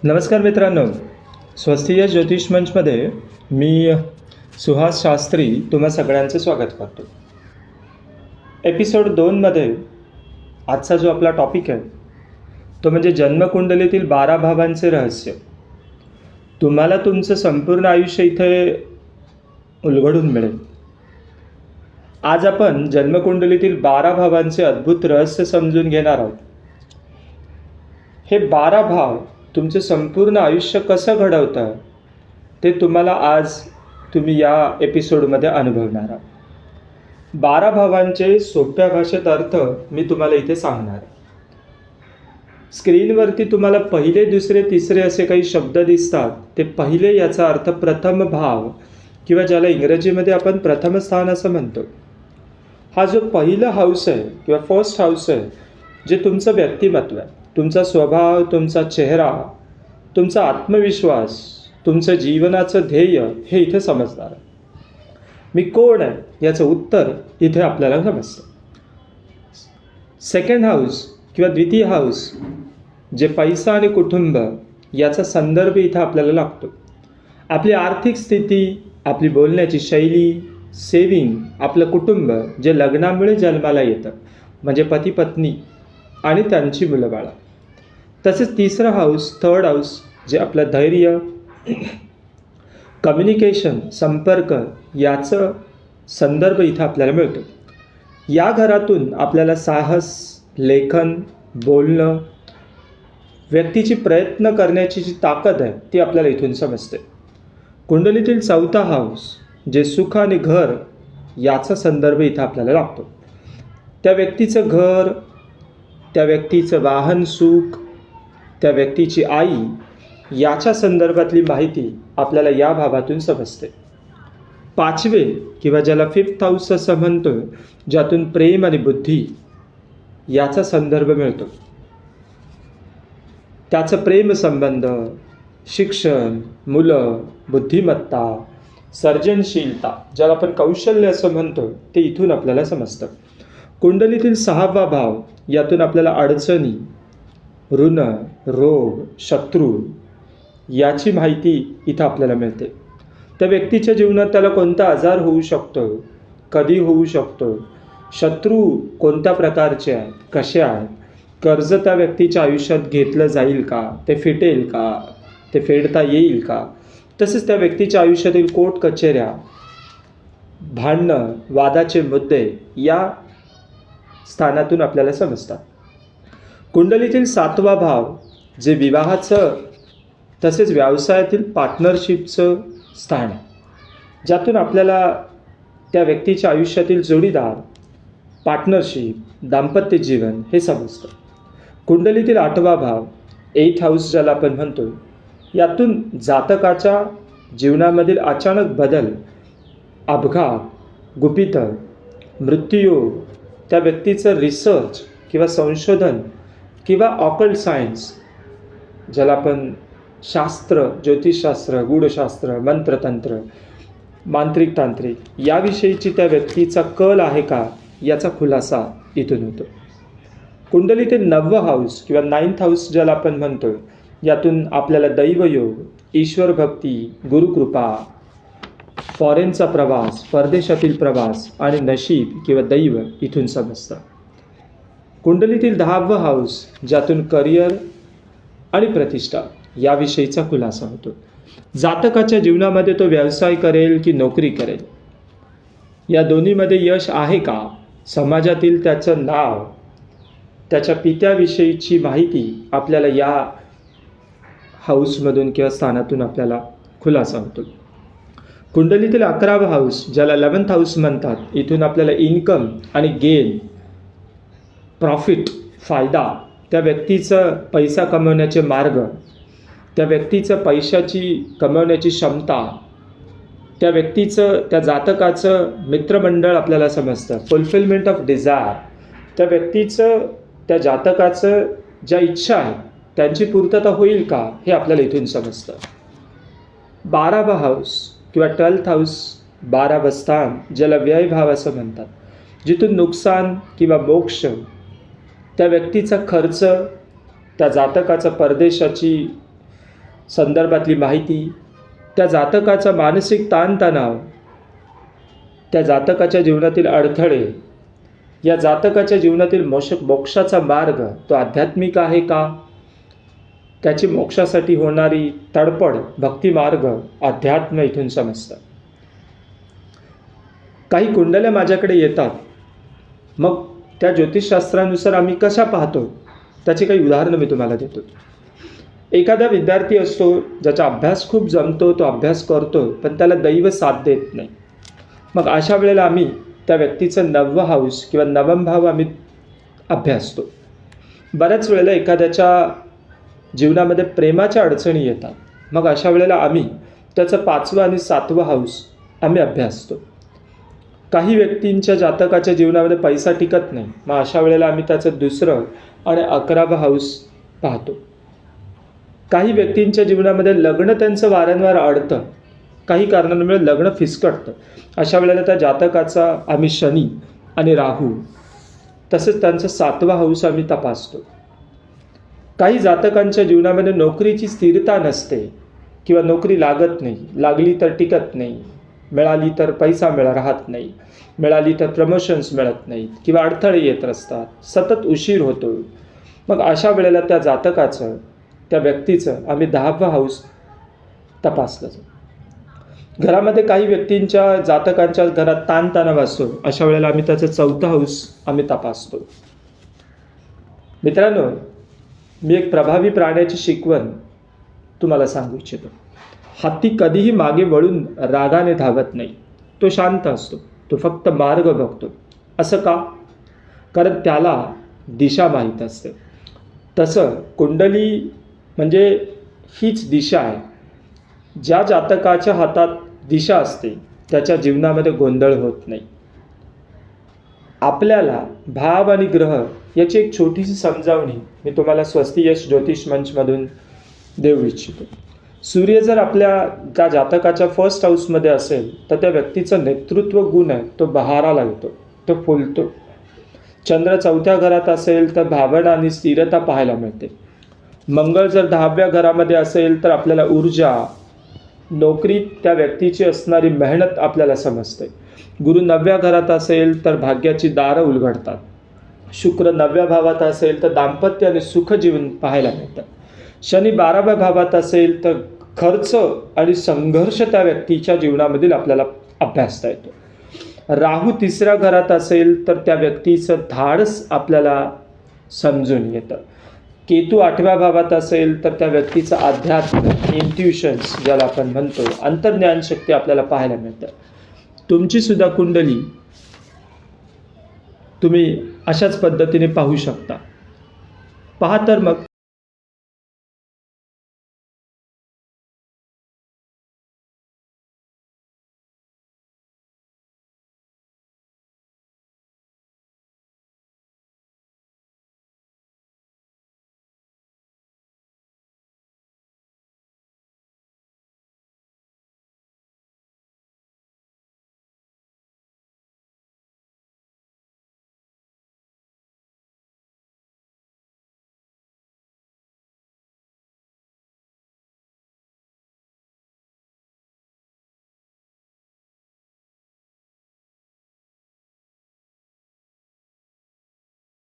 नमस्कार मित्रांनो, स्वस्तिय ज्योतिष मंचमध्ये मी सुहास शास्त्री तुम्हा सगळ्यांचं स्वागत करतो. एपिसोड 2मध्ये आजचा जो आपला टॉपिक आहे तो म्हणजे जन्मकुंडलीतील 12 भावांचे रहस्य. तुम्हाला तुमचं संपूर्ण आयुष्य इथे उलगडून मिळेल. आज आपण जन्मकुंडलीतील 12 भावांचे अद्भुत रहस्य समजून घेणार आहोत. हे 12 भाव तुमचं संपूर्ण आयुष्य कसं घडवतं ते तुम्ही या एपिसोडमध्ये अनुभवणार आहात. 12 भावांचे सोप्या भाषेत अर्थ मी तुम्हाला इथे सांगणार आहे. स्क्रीनवरती तुम्हाला पहिले, दुसरे, तिसरे असे काही शब्द दिसतात. ते पहिले याचा अर्थ प्रथम भाव किंवा ज्याला इंग्रजीमध्ये आपण प्रथम स्थान असं म्हणतो. हा जो पहिला हाऊस आहे किंवा फर्स्ट हाऊस आहे, जे तुमचं व्यक्तिमत्व आहे, तुमचा स्वभाव, तुमचा चेहरा, तुमचा आत्मविश्वास, तुमचं जीवनाचं ध्येय हे इथे समजणार आहे. मी कोण आहे याचं उत्तर इथे आपल्याला समजतं. सेकंड हाऊस किंवा द्वितीय हाऊस जे पैसा आणि कुटुंब याचा संदर्भ इथं आपल्याला लागतो. आपली आर्थिक स्थिती, आपली बोलण्याची शैली, सेविंग, आपलं कुटुंब जे लग्नामुळे जन्माला येतं म्हणजे पती पत्नी आणि त्यांची मुलं बाळं. तसेच तिसरं हाऊस, थर्ड हाऊस जे आपलं धैर्य, कम्युनिकेशन, संपर्क याचं संदर्भ इथं आपल्याला मिळतो. या घरातून आपल्याला साहस, लेखन, बोलणं, व्यक्तीची प्रयत्न करण्याची जी ताकद आहे ती आपल्याला इथून समजते. कुंडलीतील चौथा हाऊस जे सुख आणि घर याचा संदर्भ इथं आपल्याला लागतो. त्या व्यक्तीचं घर, त्या व्यक्तीचं वाहन सुख, त्या व्यक्तीची आई याच्या संदर्भातली माहिती आपल्याला या भावातून समजते. पाचवे किंवा ज्याला फिफ्थ हाऊस असं म्हणतो, ज्यातून प्रेम आणि बुद्धी याचा संदर्भ मिळतो. त्याचं प्रेमसंबंध, शिक्षण, मुलं, बुद्धिमत्ता, सर्जनशीलता ज्याला आपण कौशल्य असं म्हणतो ते इथून आपल्याला समजतं. कुंडलीतील 6वा भाव यातून आपल्याला अडचणी, ऋण, रोग, शत्रू याची माहिती इथं आपल्याला मिळते. त्या व्यक्तीच्या जीवनात त्याला कोणता आजार होऊ शकतो, कधी होऊ शकतो, शत्रू कोणत्या प्रकारचे आहेत, कसे आहेत, कर्ज त्या व्यक्तीच्या आयुष्यात घेतलं जाईल का, ते फिटेल का, ते फेडता येईल का, तसेच त्या व्यक्तीच्या आयुष्यातील कोर्ट कचेऱ्या, भांडणं, वादाचे मुद्दे या स्थानातून आपल्याला समजतात. कुंडलीतील 7वा भाव जे विवाहाचं तसेच व्यवसायातील पार्टनरशिपचं स्थान आहे, ज्यातून आपल्याला त्या व्यक्तीच्या आयुष्यातील जोडीदार, पार्टनरशिप, दाम्पत्य जीवन हे समजतं. कुंडलीतील 8वा भाव 8th हाऊस ज्याला आपण म्हणतो, यातून जातकाच्या जीवनामधील अचानक बदल, अपघात, गुपितं, मृत्यूयोग, त्या व्यक्तीचं रिसर्च किंवा संशोधन किंवा ऑकल्ट सायन्स ज्याला आपण शास्त्र, ज्योतिषशास्त्र, गूढशास्त्र, मंत्रतंत्र, मांत्रिक तांत्रिक याविषयीची त्या व्यक्तीचा कल आहे का याचा खुलासा इथून होतो. कुंडलीतील 9वं हाऊस किंवा 9th हाऊस ज्याला आपण म्हणतो, यातून आपल्याला दैवयोग, ईश्वरभक्ती, गुरुकृपा, फॉरेनचा प्रवास, परदेशातील प्रवास आणि नशीब किंवा दैव इथून समजतं. कुंडलीतील 10वं हाऊस ज्यातून करिअर आणि प्रतिष्ठा याविषयीचा खुलासा होतो. जातकाच्या जीवनामध्ये तो व्यवसाय करेल की नोकरी करेल, या दोन्हीमध्ये यश आहे का, समाजातील त्याचं नाव, त्याच्या पित्याविषयीची माहिती आपल्याला या हाऊसमधून किंवा स्थानातून आपल्याला खुलासा होतो. कुंडलीतील 11वा हाऊस ज्याला 11th हाऊस म्हणतात, इथून आपल्याला इन्कम आणि गेन, प्रॉफिट, फायदा, त्या व्यक्तीचं पैसा कमवण्याचे मार्ग, त्या व्यक्तीचं पैशाची कमवण्याची क्षमता, त्या व्यक्तीचं, त्या जातकाचं मित्रमंडळ आपल्याला समजतं. फुलफिलमेंट ऑफ डिझायर, त्या व्यक्तीचं, त्या जातकाचं ज्या इच्छा आहेत त्यांची पूर्तता होईल का हे आपल्याला इथून समजतं. 12वा हाऊस किंवा 12th हाऊस, 12वं स्थान ज्याला व्ययभाव असं म्हणतात, जिथून नुकसान किंवा मोक्ष, त्या व्यक्तीचा खर्च, त्या जातकाचा परदेशाची संदर्भातली माहिती, त्या जातकाचा मानसिक ताणतणाव, त्या जातकाच्या जीवनातील अडथळे, या जातकाच्या जीवनातील मोक्षाचा मार्ग तो आध्यात्मिक आहे का, त्याची मोक्षासाठी होणारी तडपड, भक्तिमार्ग, अध्यात्म इथून समजतं. काही कुंडल्या माझ्याकडे येतात, मग त्या ज्योतिषशास्त्रानुसार आम्ही कशा पाहतो त्याची काही उदाहरणं मी तुम्हाला देतो. एखादा विद्यार्थी असतो ज्याचा अभ्यास खूप जमतो, तो अभ्यास करतो, पण त्याला दैव साथ देत नाही. मग अशा वेळेला आम्ही त्या व्यक्तीचं 9वा हाऊस किंवा 9वा भाव आम्ही अभ्यासतो. बऱ्याच वेळेला एखाद्याच्या जीवनामध्ये प्रेमाच्या अडचणी येतात, मग अशा वेळेला आम्ही त्याचं 5वा आणि 7वा हाऊस आम्ही अभ्यासतो. काही व्यक्तींच्या जातकाच्या जीवनामध्ये पैसा टिकत नाही, मग अशा वेळेला आम्ही त्याचं 2रं आणि 11वा हाऊस पाहतो. काही व्यक्तींच्या जीवनामध्ये लग्न त्यांचं वारंवार अडतं, काही कारणांमुळे लग्न फिसकटतं, अशा वेळेला त्या जातकाचा आम्ही शनी आणि राहू तसेच त्यांचं 7वा हाऊस आम्ही तपासतो. काही जातकांच्या जीवनामध्ये नोकरीची स्थिरता नसते किंवा नोकरी लागत नाही, लागली तर टिकत नाही, मिळाली तर पैसा राहत नाही, मिळाली तर प्रमोशन्स मिळत नाहीत किंवा अडथळे येत असतात, सतत उशीर होतो. मग अशा वेळेला त्या जातकाचं, त्या व्यक्तीचं आम्ही 10वा हाऊस तपासलं जातं. घरामध्ये काही व्यक्तींच्या जातकांच्या घरात ताणतणाव असतो, अशा वेळेला आम्ही त्याचं 4था हाऊस आम्ही तपासतो. मित्रांनो, मी एक प्रभावी प्राण्याची शिकवण तुम्हाला सांगू इच्छितो. हत्ती कधीही मागे वळून रागाने धावत नाही, तो शांत असतो, तो फक्त मार्ग बघतो. असं का? कारण त्याला दिशा माहीत असते. तसं कुंडली म्हणजे हीच दिशा आहे. ज्या जातकाच्या हातात दिशा असते त्याच्या जीवनामध्ये गोंधळ होत नाही. आपल्याला भाव आणि ग्रह याची एक छोटीशी समजावणी मी तुम्हाला स्वस्ती यश ज्योतिष मंचमधून देऊ इच्छितो. सूर्य जर आपल्या त्या जातकाच्या 1st हाऊसमध्ये असेल तर त्या व्यक्तीचं नेतृत्व गुण आहे तो बहाराला येतो, तो फुलतो. चंद्र 4थ्या घरात असेल तर भावना आणि स्थिरता पाहायला मिळते. मंगळ जर 10व्या घरामध्ये असेल तर आपल्याला ऊर्जा, नोकरीत त्या व्यक्तीची असणारी मेहनत आपल्याला समजते. गुरु 9व्या घरात असेल तर भाग्याची दारं उलगडतात. शुक्र 9व्या भावात असेल तर दाम्पत्य आणि सुखजीवन पाहायला मिळतं. शनी 12व्या भावात असेल तर खर्च आणि संघर्ष त्या व्यक्तीच्या जीवनामधील आपल्याला अभ्यासता येतो. राहू 3ऱ्या घरात असेल तर त्या व्यक्तीचं धाडस आपल्याला समजून येतं. केतू 8व्या भावात असेल तर त्या व्यक्तीचं अध्यात्म, इंट्युशन्स ज्याला आपण म्हणतो, अंतर्ज्ञान शक्ती आपल्याला पाहायला मिळतं. तुमची सुद्धा कुंडली तुम्ही अशाच पद्धतीने पाहू शकता. पहा तर मग